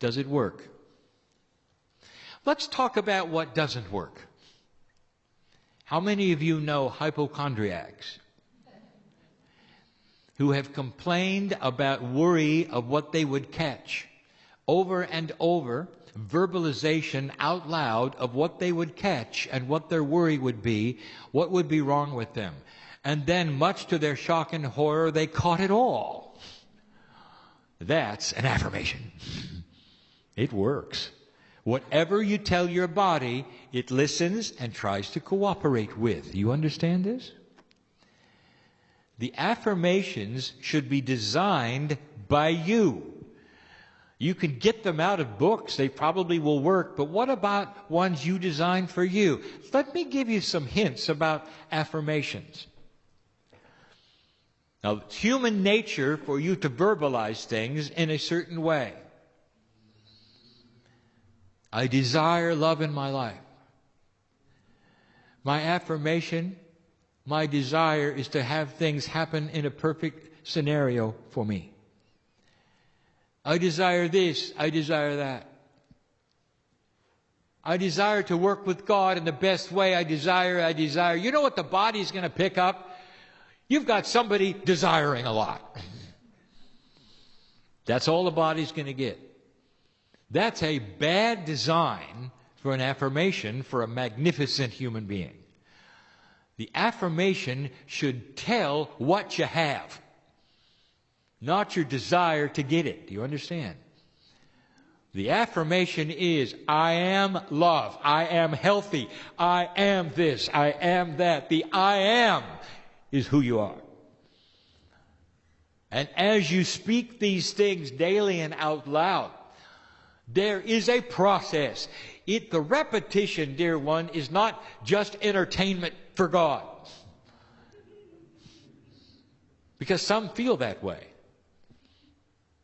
Does it work? Let's talk about what doesn't work. How many of you know hypochondriacs who have complained about worry of what they would catch? Over and over, verbalization out loud of what they would catch and what their worry would be, what would be wrong with them. And then, much to their shock and horror, they caught it all. That's an affirmation. It works. Whatever you tell your body, it listens and tries to cooperate with. You understand this? The affirmations should be designed by you. You can get them out of books. They probably will work. But what about ones you design for you? Let me give you some hints about affirmations. Now, it's human nature for you to verbalize things in a certain way. I desire love in my life. My affirmation, my desire is to have things happen in a perfect scenario for me. I desire this, I desire that. I desire to work with God in the best way. I desire. You know what the body's going to pick up? You've got somebody desiring a lot. That's all the body's going to get. That's a bad design for an affirmation for a magnificent human being. The affirmation should tell what you have, not your desire to get it. Do you understand? The affirmation is, I am love, I am healthy, I am this, I am that. The I am is who you are. And as you speak these things daily and out loud, there is a process. The repetition, dear one, is not just entertainment for God. Because some feel that way.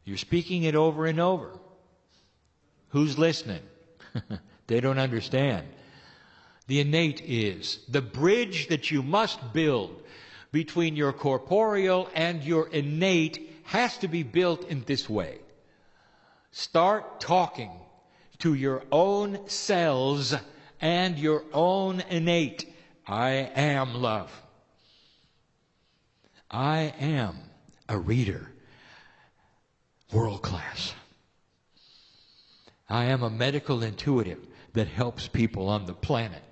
You're speaking it over and over. Who's listening? They don't understand. The innate is the bridge that you must build between your corporeal and your innate has to be built in this way. Start talking to your own selves and your own innate. I am love. I am a reader. World class. I am a medical intuitive that helps people on the planet.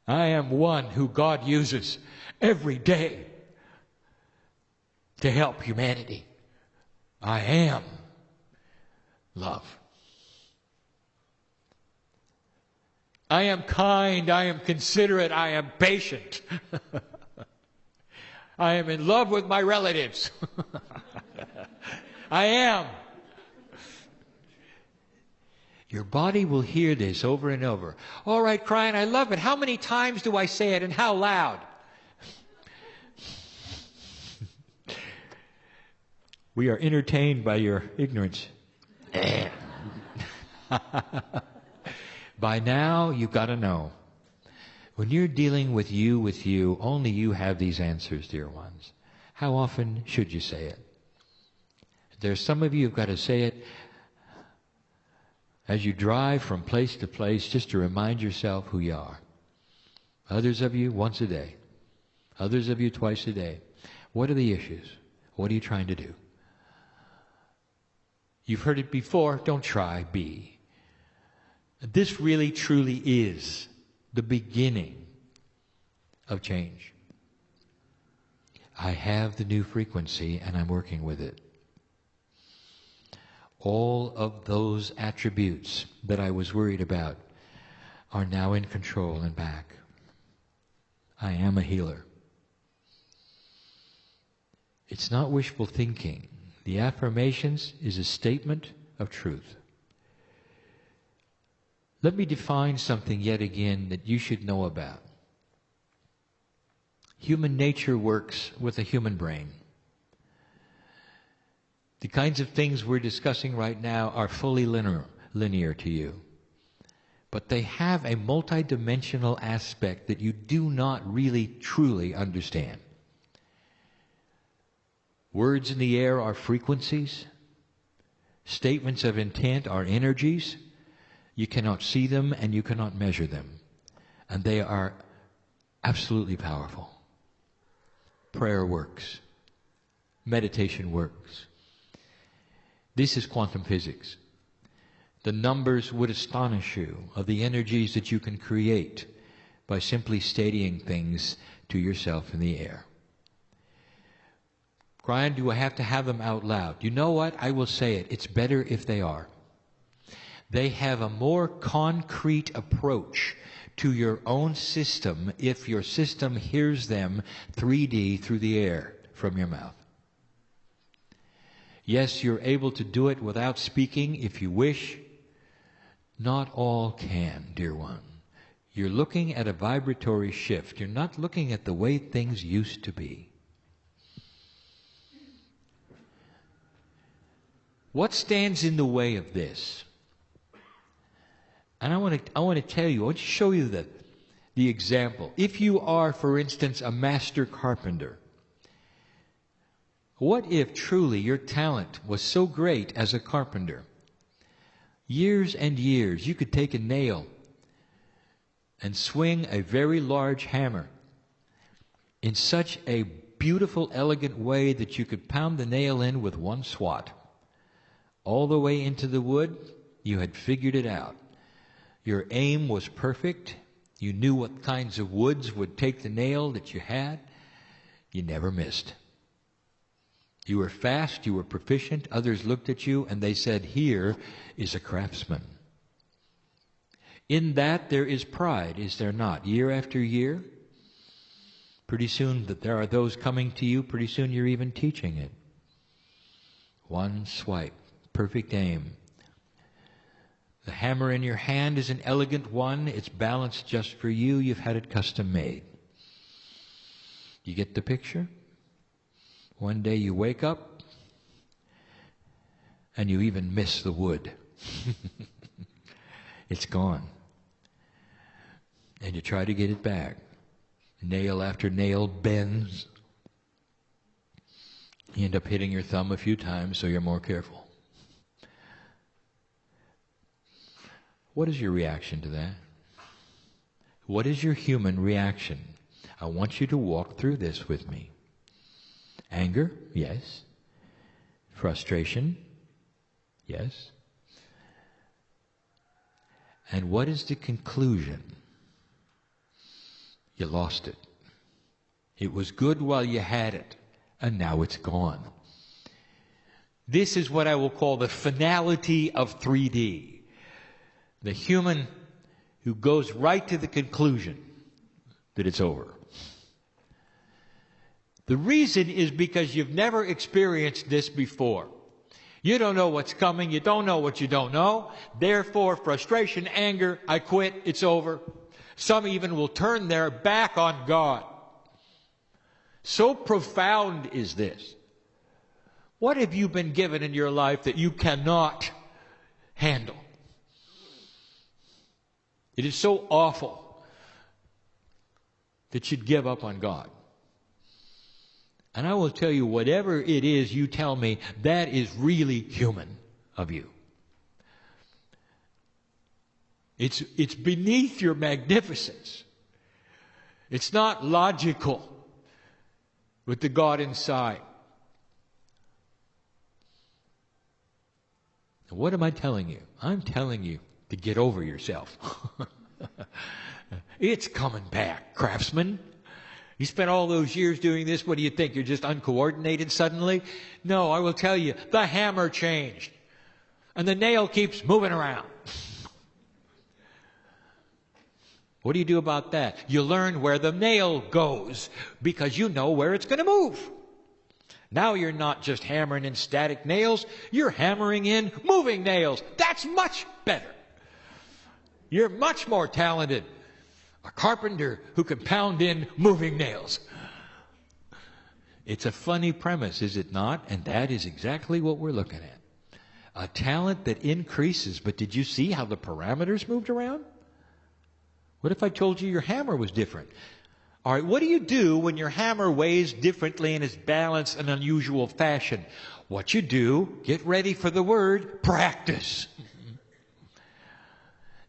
I am one who God uses every day to help humanity. I am love. I am kind, I am considerate, I am patient. I am in love with my relatives. I am. Your body will hear this over and over. All right, Kryon, I love it. How many times do I say it and how loud? We are entertained by your ignorance. By now, you've got to know. When you're dealing with you, only you have these answers, dear ones. How often should you say it? There's some of you who've got to say it as you drive from place to place, just to remind yourself who you are. Others of you, once a day. Others of you, twice a day. What are the issues? What are you trying to do? You've heard it before. Don't try. Be. This really, truly is the beginning of change. I have the new frequency and I'm working with it. All of those attributes that I was worried about are now in control and back. I am a healer. It's not wishful thinking. The affirmations is a statement of truth. Let me define something yet again that you should know about. Human nature works with a human brain. The kinds of things we're discussing right now are fully linear to you. But they have a multidimensional aspect that you do not really truly understand. Words in the air are frequencies. Statements of intent are energies. You cannot see them and you cannot measure them. And they are absolutely powerful. Prayer works. Meditation works. This is quantum physics. The numbers would astonish you of the energies that you can create by simply stating things to yourself in the air. Kryon, do I have to have them out loud? You know what? I will say it. It's better if they are. They have a more concrete approach to your own system if your system hears them 3D through the air from your mouth. Yes, you're able to do it without speaking if you wish. Not all can, dear one. You're looking at a vibratory shift. You're not looking at the way things used to be. What stands in the way of this? And I want to tell you, I want to show you the example. If you are, for instance, a master carpenter, what if truly your talent was so great as a carpenter? Years and years, you could take a nail and swing a very large hammer in such a beautiful, elegant way that you could pound the nail in with one swat. All the way into the wood, you had figured it out. Your aim was perfect. You knew what kinds of woods would take the nail that you had. You never missed. You were fast, you were proficient. Others looked at you and they said, here is a craftsman. In that there is pride, is there not? Year after year, pretty soon that there are those coming to you, pretty soon you're even teaching it. One swipe, perfect aim. The hammer in your hand is an elegant one. It's balanced just for you. You've had it custom made. You get the picture? One day you wake up and you even miss the wood. It's gone. And you try to get it back. Nail after nail bends. You end up hitting your thumb a few times, so you're more careful. What is your reaction to that? What is your human reaction? I want you to walk through this with me. Anger? Yes. Frustration? Yes. And what is the conclusion? You lost it. It was good while you had it, and now it's gone. This is what I will call the finality of 3D. The human who goes right to the conclusion that it's over. The reason is because you've never experienced this before. You don't know what's coming. You don't know what you don't know. Therefore, frustration, anger, I quit, it's over. Some even will turn their back on God. So profound is this. What have you been given in your life that you cannot handle? It is so awful that you'd give up on God. And I will tell you, whatever it is you tell me, that is really human of you. It's beneath your magnificence. It's not logical with the God inside. What am I telling you? I'm telling you to get over yourself. It's coming back, craftsman. You spent all those years doing this. What do you think? You're just uncoordinated suddenly? No, I will tell you, the hammer changed. And the nail keeps moving around. What do you do about that? You learn where the nail goes because you know where it's going to move. Now you're not just hammering in static nails. You're hammering in moving nails. That's much better. You're much more talented. A carpenter who can pound in moving nails. It's a funny premise, is it not? And that is exactly what we're looking at. A talent that increases, but did you see how the parameters moved around? What if I told you your hammer was different? All right, what do you do when your hammer weighs differently and is balanced in an unusual fashion? What you do, get ready for the word, practice.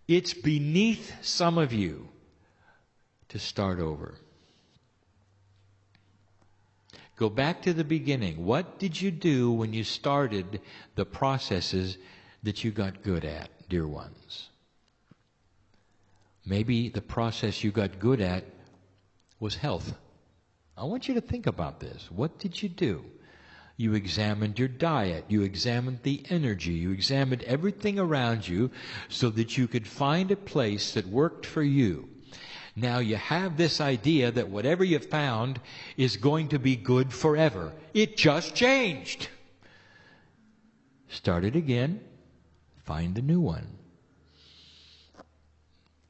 It's beneath some of you to start over. Go back to the beginning. What did you do when you started the processes that you got good at, dear ones? Maybe the process you got good at was health. I want you to think about this. What did you do? You examined your diet. You examined the energy. You examined everything around you so that you could find a place that worked for you. Now you have this idea that whatever you found is going to be good forever. It just changed. Start it again. Find a new one.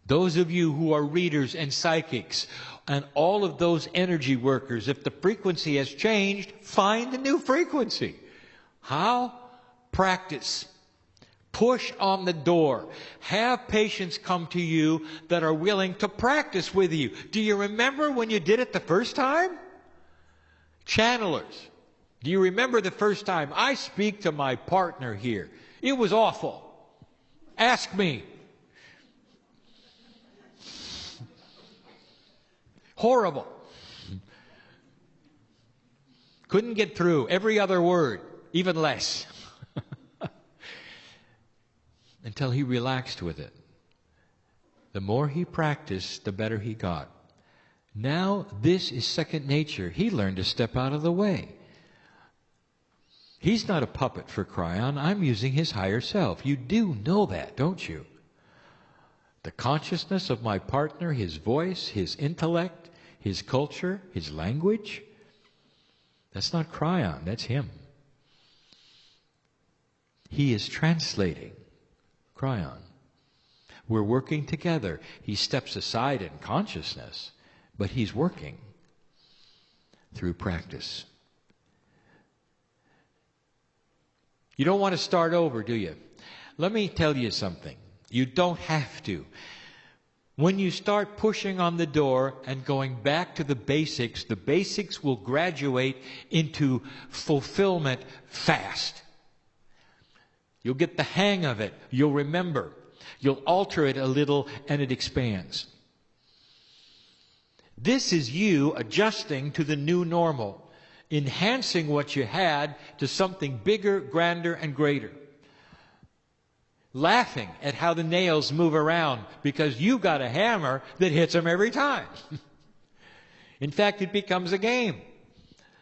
Those of you who are readers and psychics and all of those energy workers, if the frequency has changed, find a new frequency. How? Practice. Push on the door. Have patients come to you that are willing to practice with you. Do you remember when you did it the first time? Channelers. Do you remember the first time? I speak to my partner here. It was awful. Ask me. Horrible. Couldn't get through every other word, even less. Until he relaxed with it. The more he practiced, the better he got. Now this is second nature. He learned to step out of the way. He's not a puppet for Kryon. I'm using his higher self. You do know that, don't you? The consciousness of my partner, his voice, his intellect, his culture, his language. That's not Kryon, that's him. He is translating Kryon. We're working together. He steps aside in consciousness, but he's working through practice. You don't want to start over, do you? Let me tell you something. You don't have to. When you start pushing on the door and going back to the basics will graduate into fulfillment fast. You'll get the hang of it. You'll remember. You'll alter it a little and it expands. This is you adjusting to the new normal, enhancing what you had to something bigger, grander, and greater. Laughing at how the nails move around because you got a hammer that hits them every time. In fact, it becomes a game.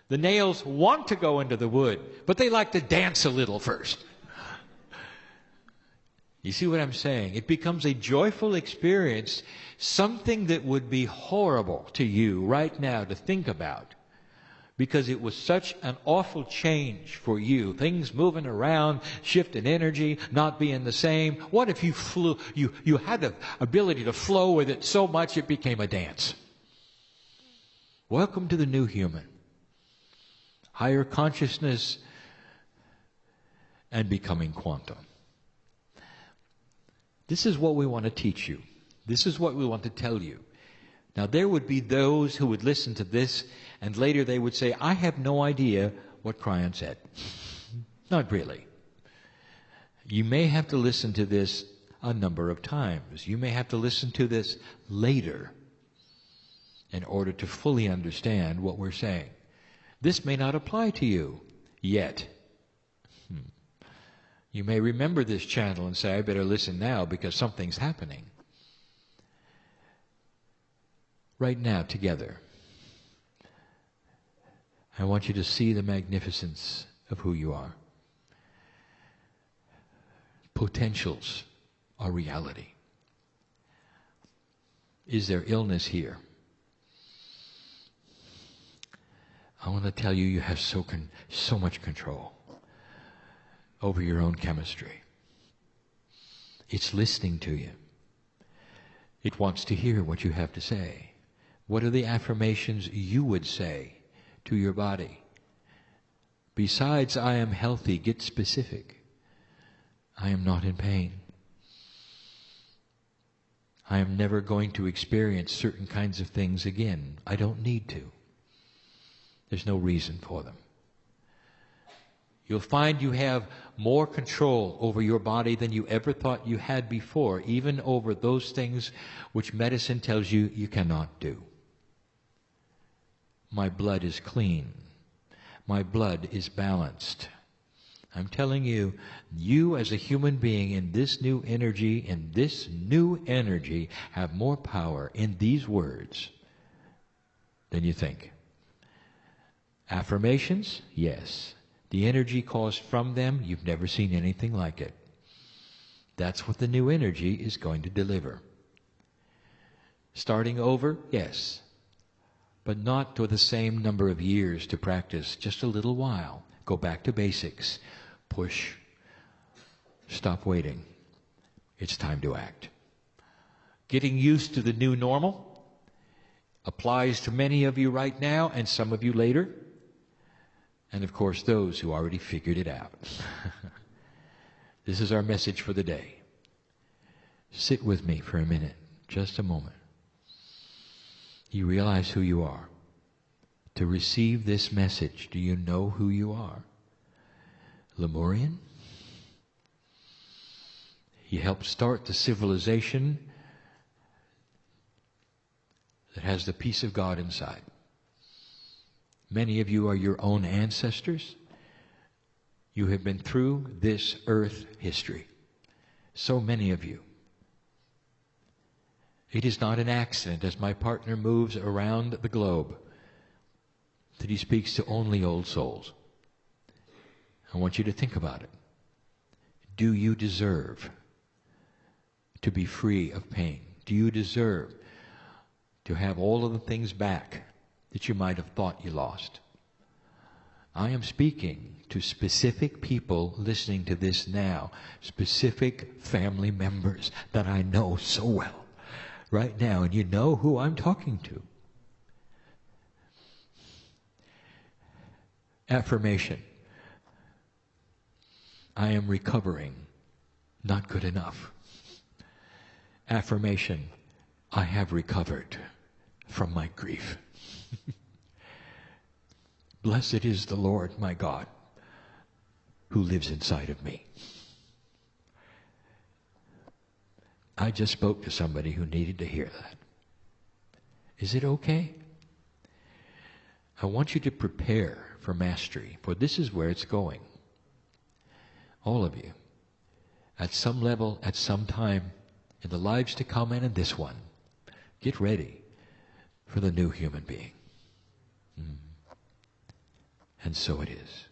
The nails want to go into the wood, but they like to dance a little first. You see what I'm saying? It becomes a joyful experience, something that would be horrible to you right now to think about. Because it was such an awful change for you. Things moving around, shift in energy, not being the same. What if you flew, you had the ability to flow with it so much it became a dance? Welcome to the new human. Higher consciousness and becoming quantum. This is what we want to teach you. This is what we want to tell you. Now there would be those who would listen to this and later they would say, I have no idea what Kryon said. Not really. You may have to listen to this a number of times. You may have to listen to this later in order to fully understand what we're saying. This may not apply to you yet. You may remember this channel and say, I better listen now because something's happening. Right now, together, I want you to see the magnificence of who you are. Potentials are reality. Is there illness here? I want to tell you, you have so much control over your own chemistry. It's listening to you. It wants to hear what you have to say. What are the affirmations you would say to your body? Besides, I am healthy, get specific. I am not in pain. I am never going to experience certain kinds of things again. I don't need to. There's no reason for them. You'll find you have more control over your body than you ever thought you had before, even over those things which medicine tells you you cannot do. My blood is clean. My blood is balanced. I'm telling you, you as a human being in this new energy, have more power in these words than you think. Affirmations? Yes. The energy caused from them, you've never seen anything like it. That's what the new energy is going to deliver. Starting over? Yes. But not to the same number of years to practice, just a little while. Go back to basics. Push. Stop waiting. It's time to act. Getting used to the new normal applies to many of you right now and some of you later. And of course those who already figured it out. This is our message for the day. Sit with me for a minute, just a moment. You realize who you are. To receive this message, do you know who you are? Lemurian? He helped start the civilization that has the peace of God inside. Many of you are your own ancestors. You have been through this earth history. So many of you. It is not an accident as my partner moves around the globe that he speaks to only old souls. I want you to think about it. Do you deserve to be free of pain? Do you deserve to have all of the things back that you might have thought you lost? I am speaking to specific people listening to this now, specific family members that I know so well right now, and you know who I'm talking to. Affirmation. I am recovering, not good enough. Affirmation. I have recovered from my grief. Blessed is the Lord my God who lives inside of me. I just spoke to somebody who needed to hear that. Is it okay? I want you to prepare for mastery, for this is where it's going. All of you, at some level, at some time, in the lives to come and in this one, get ready for the new human being. And so it is.